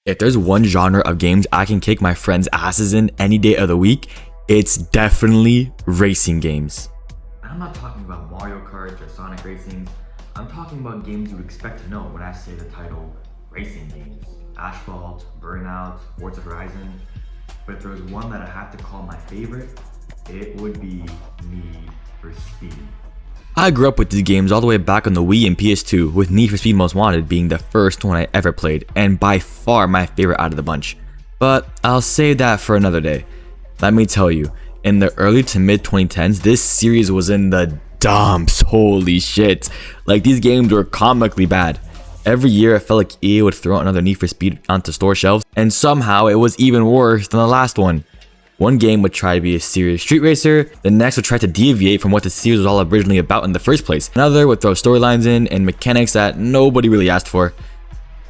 If there's one genre of games I can kick my friends' asses in any day of the week, it's definitely racing games. I'm not talking about Mario Kart or Sonic Racing. I'm talking about games you would expect to know when I say the title racing games. Asphalt, Burnout, Forza Horizon. But if there's one that I have to call my favorite, it would be Need for Speed. I grew up with these games all the way back on the Wii and PS2, with Need for Speed Most Wanted being the first one I ever played, and by far my favorite out of the bunch. But I'll save that for another day. Let me tell you, in the early to mid 2010s, this series was in the dumps, holy shit. Like, these games were comically bad. Every year I felt like EA would throw another Need for Speed onto store shelves, and somehow it was even worse than the last one. One game would try to be a serious street racer, the next would try to deviate from what the series was all originally about in the first place. Another would throw storylines in and mechanics that nobody really asked for.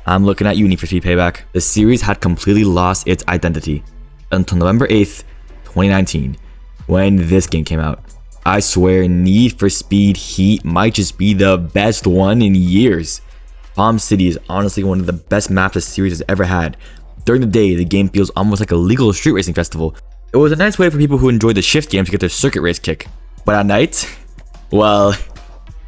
I'm looking at you, Need for Speed Payback. The series had completely lost its identity until November 8th, 2019, when this game came out. I swear, Need for Speed Heat might just be the best one in years. Palm City is honestly one of the best maps the series has ever had. During the day, the game feels almost like a legal street racing festival. It was a nice way for people who enjoy the shift games to get their circuit race kick. But at night, well,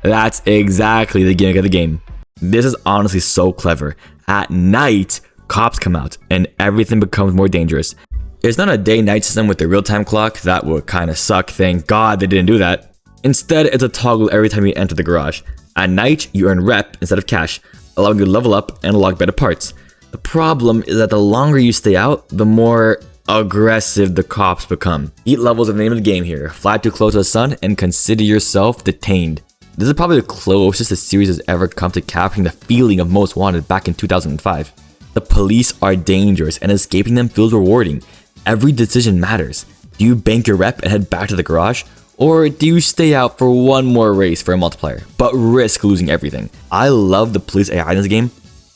that's exactly the gimmick of the game. This is honestly so clever. At night, cops come out and everything becomes more dangerous. It's not a day-night system with the real-time clock. That would kind of suck. Thank God they didn't do that. Instead, it's a toggle every time you enter the garage. At night, you earn rep instead of cash, allowing you to level up and unlock better parts. The problem is that the longer you stay out, the more aggressive the cops become. Heat levels are the name of the game here. Fly too close to the sun and consider yourself detained. This is probably the closest the series has ever come to capturing the feeling of Most Wanted back in 2005. The police are dangerous and escaping them feels rewarding. Every decision matters. Do you bank your rep and head back to the garage? Or do you stay out for one more race for a multiplayer, but risk losing everything? I love the police AI in this game.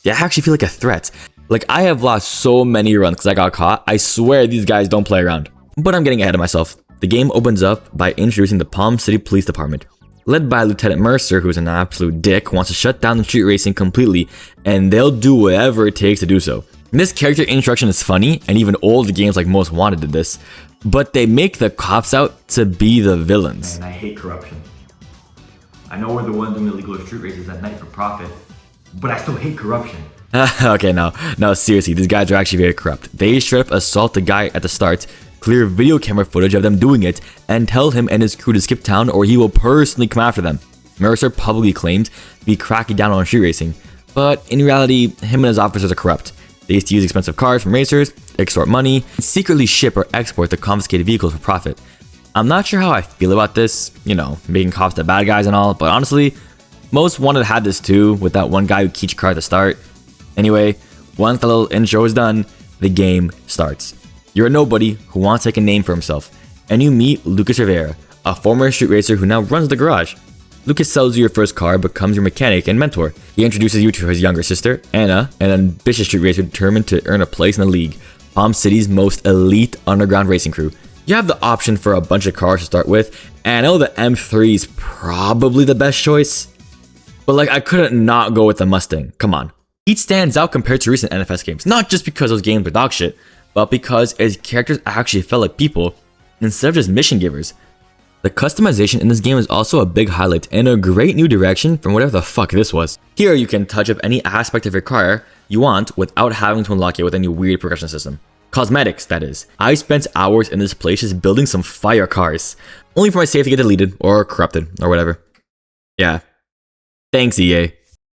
They actually feel like a threat. Like, I have lost so many runs because I got caught. I swear these guys don't play around. But I'm getting ahead of myself. The game opens up by introducing the Palm City Police Department. Led by Lieutenant Mercer, who's an absolute dick, who wants to shut down the street racing completely, and they'll do whatever it takes to do so. This character introduction is funny, and even older games like Most Wanted did this. But they make the cops out to be the villains. And I hate corruption. I know we're the ones doing illegal street races at night for profit, but I still hate corruption. Okay, no, seriously, these guys are actually very corrupt. They straight up assault the guy at the start, clear video camera footage of them doing it, and tell him and his crew to skip town or he will personally come after them. Mercer publicly claimed to be cracking down on street racing, but in reality, him and his officers are corrupt. They used to use expensive cars from racers, extort money, and secretly ship or export the confiscated vehicles for profit. I'm not sure how I feel about this, making cops the bad guys and all, but honestly, Most Wanted had this too, with that one guy who keeps your car at the start. Anyway, once the little intro is done, the game starts. You're a nobody who wants to make a name for himself, and you meet Lucas Rivera, a former street racer who now runs the garage. Lucas sells you your first car, becomes your mechanic and mentor. He introduces you to his younger sister, Anna, an ambitious street racer determined to earn a place in the league, Palm City's most elite underground racing crew. You have the option for a bunch of cars to start with, and I know the M3 is probably the best choice, but I couldn't not go with the Mustang, come on. Heat stands out compared to recent NFS games, not just because those games were dog shit, but because its characters actually felt like people, instead of just mission givers. The customization in this game is also a big highlight and a great new direction from whatever the fuck this was. Here you can touch up any aspect of your car you want without having to unlock it with any weird progression system. Cosmetics, that is. I spent hours in this place just building some fire cars, only for my save to get deleted or corrupted or whatever. Yeah. Thanks, EA.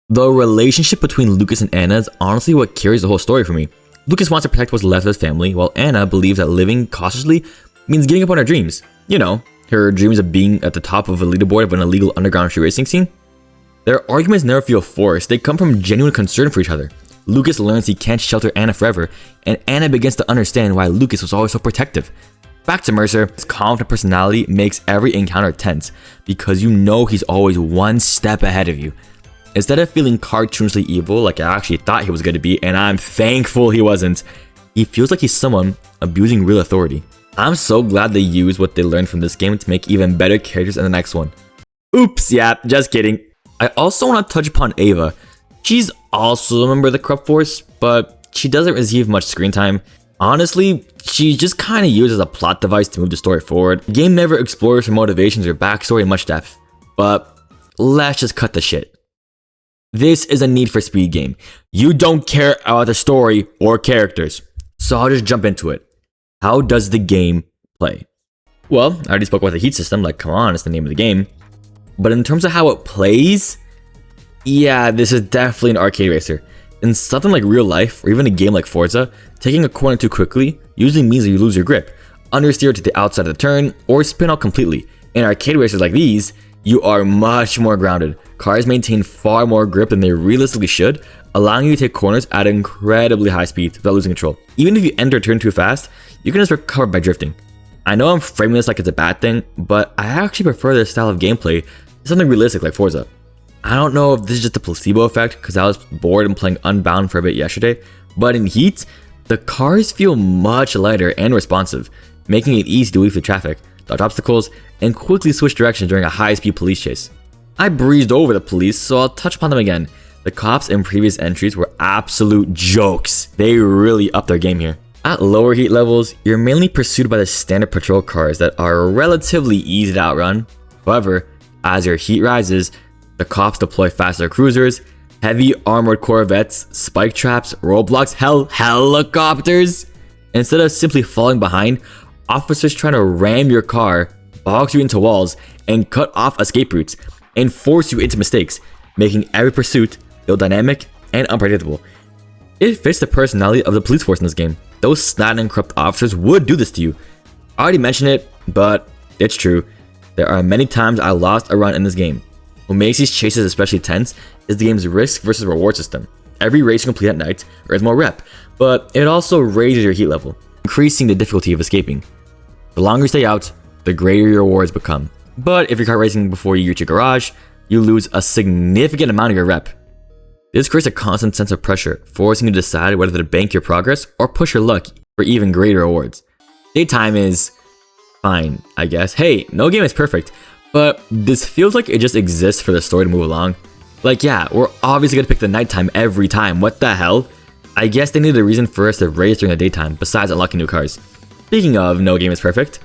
The relationship between Lucas and Anna is honestly what carries the whole story for me. Lucas wants to protect what's left of his family, while Anna believes that living cautiously means giving up on her dreams. Her dreams of being at the top of a leaderboard of an illegal underground street racing scene. Their arguments never feel forced, they come from genuine concern for each other. Lucas learns he can't shelter Anna forever, and Anna begins to understand why Lucas was always so protective. Back to Mercer, his confident personality makes every encounter tense, because he's always one step ahead of you. Instead of feeling cartoonishly evil like I actually thought he was going to be, and I'm thankful he wasn't, he feels like he's someone abusing real authority. I'm so glad they used what they learned from this game to make even better characters in the next one. Oops, yeah, just kidding. I also want to touch upon Ava. She's also a member of the corrupt force, but she doesn't receive much screen time. Honestly, she's just kind of used as a plot device to move the story forward. The game never explores her motivations or backstory in much depth. But let's just cut the shit. This is a Need for Speed game. You don't care about the story or characters. So I'll just jump into it. How does the game play? Well, I already spoke about the heat system, like come on, it's the name of the game. But in terms of how it plays, yeah, this is definitely an arcade racer. In something like real life, or even a game like Forza, taking a corner too quickly usually means that you lose your grip, understeer to the outside of the turn, or spin out completely. In arcade racers like these, you are much more grounded. Cars maintain far more grip than they realistically should, allowing you to take corners at incredibly high speeds without losing control. Even if you enter a turn too fast, you can just recover by drifting. I know I'm framing this like it's a bad thing, but I actually prefer this style of gameplay to something realistic like Forza. I don't know if this is just a placebo effect because I was bored and playing Unbound for a bit yesterday, but in Heat, the cars feel much lighter and responsive, making it easy to weave through traffic, dodge obstacles, and quickly switch directions during a high-speed police chase. I breezed over the police, so I'll touch upon them again. The cops in previous entries were absolute jokes. They really upped their game here. At lower heat levels, you're mainly pursued by the standard patrol cars that are relatively easy to outrun. However, as your heat rises, the cops deploy faster cruisers, heavy armored corvettes, spike traps, roadblocks, helicopters. Instead of simply falling behind, officers try to ram your car, box you into walls, and cut off escape routes, and force you into mistakes, making every pursuit feel dynamic and unpredictable. It fits the personality of the police force in this game. Those snotty and corrupt officers would do this to you. I already mentioned it, but it's true. There are many times I lost a run in this game. What makes these chases especially tense is the game's risk versus reward system. Every race you complete at night earns more rep, but it also raises your heat level, increasing the difficulty of escaping. The longer you stay out, the greater your rewards become. But if you're car racing before you reach your garage, you lose a significant amount of your rep. This creates a constant sense of pressure, forcing you to decide whether to bank your progress or push your luck for even greater rewards. Daytime is fine, I guess. Hey, no game is perfect, but this feels like it just exists for the story to move along. Like yeah, we're obviously gonna pick the nighttime every time, what the hell? I guess they needed a reason for us to race during the daytime besides unlocking new cars. Speaking of no game is perfect,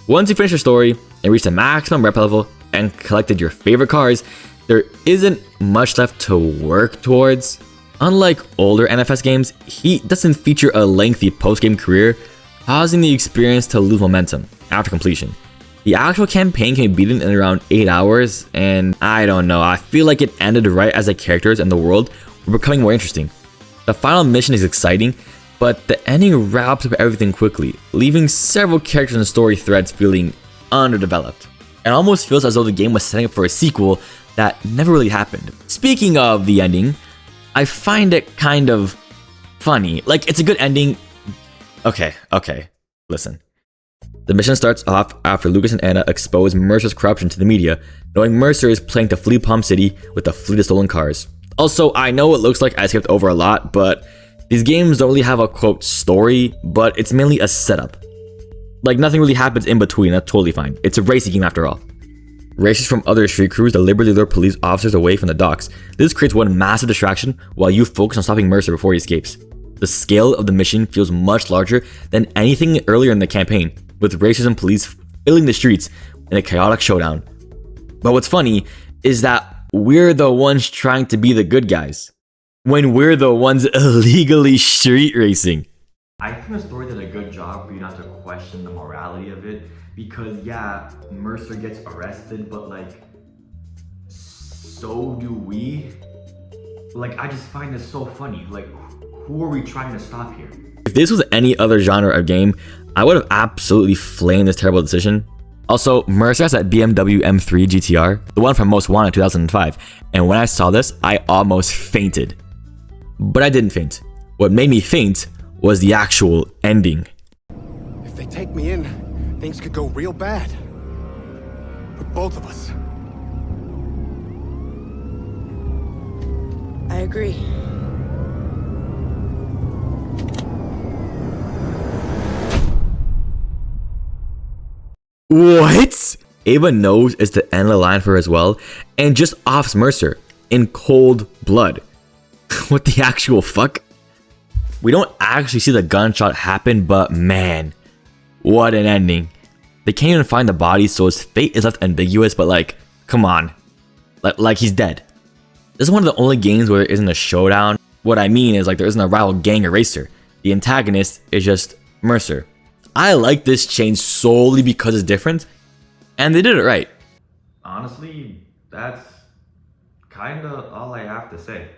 once you finish your story and reach the maximum rep level and collected your favorite cars, there isn't much left to work towards. Unlike older NFS games, Heat doesn't feature a lengthy post-game career, causing the experience to lose momentum after completion. The actual campaign can be beaten in around 8 hours, and I don't know, I feel like it ended right as the characters and the world were becoming more interesting. The final mission is exciting, but the ending wraps up everything quickly, leaving several characters and story threads feeling underdeveloped. It almost feels as though the game was setting up for a sequel that never really happened. Speaking of the ending, I find it kind of funny. Like, it's a good ending. Okay, listen. The mission starts off after Lucas and Anna expose Mercer's corruption to the media, knowing Mercer is planning to flee Palm City with a fleet of stolen cars. Also, I know it looks like I skipped over a lot, but these games don't really have a quote story, but it's mainly a setup. Like nothing really happens in between, that's totally fine. It's a racing game after all. Racers from other street crews deliberately lure police officers away from the docks. This creates one massive distraction while you focus on stopping Mercer before he escapes. The scale of the mission feels much larger than anything earlier in the campaign, with racers and police filling the streets in a chaotic showdown. But what's funny is that we're the ones trying to be the good guys, when we're the ones illegally street racing. I think the story did a good job for you not to question the morality of it, because yeah, Mercer gets arrested, but like, so do we? Like, I just find this so funny. Like, who are we trying to stop here? If this was any other genre of game, I would have absolutely flamed this terrible decision. Also, Mercer has that BMW M3 GTR, the one from Most Wanted 2005, and when I saw this, I almost fainted. But I didn't faint. What made me faint was the actual ending. If they take me in, things could go real bad. For both of us. I agree. What? Ava knows it's the end of the line for her as well, and just offs Mercer in cold blood. What the actual fuck? We don't actually see the gunshot happen, but man, what an ending. They can't even find the body, so his fate is left ambiguous, but like, come on. Like he's dead. This is one of the only games where there isn't a showdown. What I mean is like there isn't a rival gang or racer. The antagonist is just Mercer. I like this change solely because it's different, and they did it right. Honestly, that's kinda all I have to say.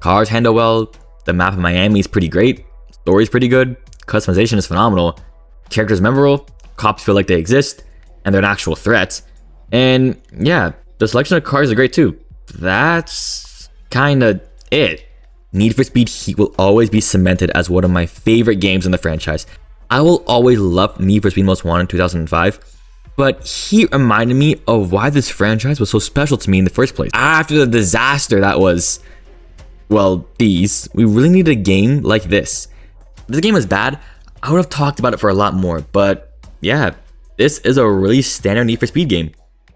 Cars handle well, the map of Miami is pretty great, story's pretty good, customization is phenomenal, characters memorable, cops feel like they exist, and they're an actual threat. And yeah, the selection of cars are great too. That's kinda it. Need for Speed Heat will always be cemented as one of my favorite games in the franchise. I will always love Need for Speed Most Wanted in 2005, but Heat reminded me of why this franchise was so special to me in the first place. After the disaster that was, well, these, we really needed a game like this. If this game was bad, I would have talked about it for a lot more, but yeah, this is a really standard Need for Speed game.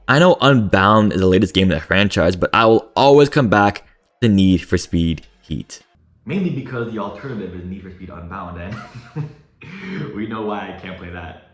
I know Unbound is the latest game in the franchise, but I will always come back to Need for Speed Heat. Mainly because the alternative is Need for Speed Unbound, and we know why I can't play that.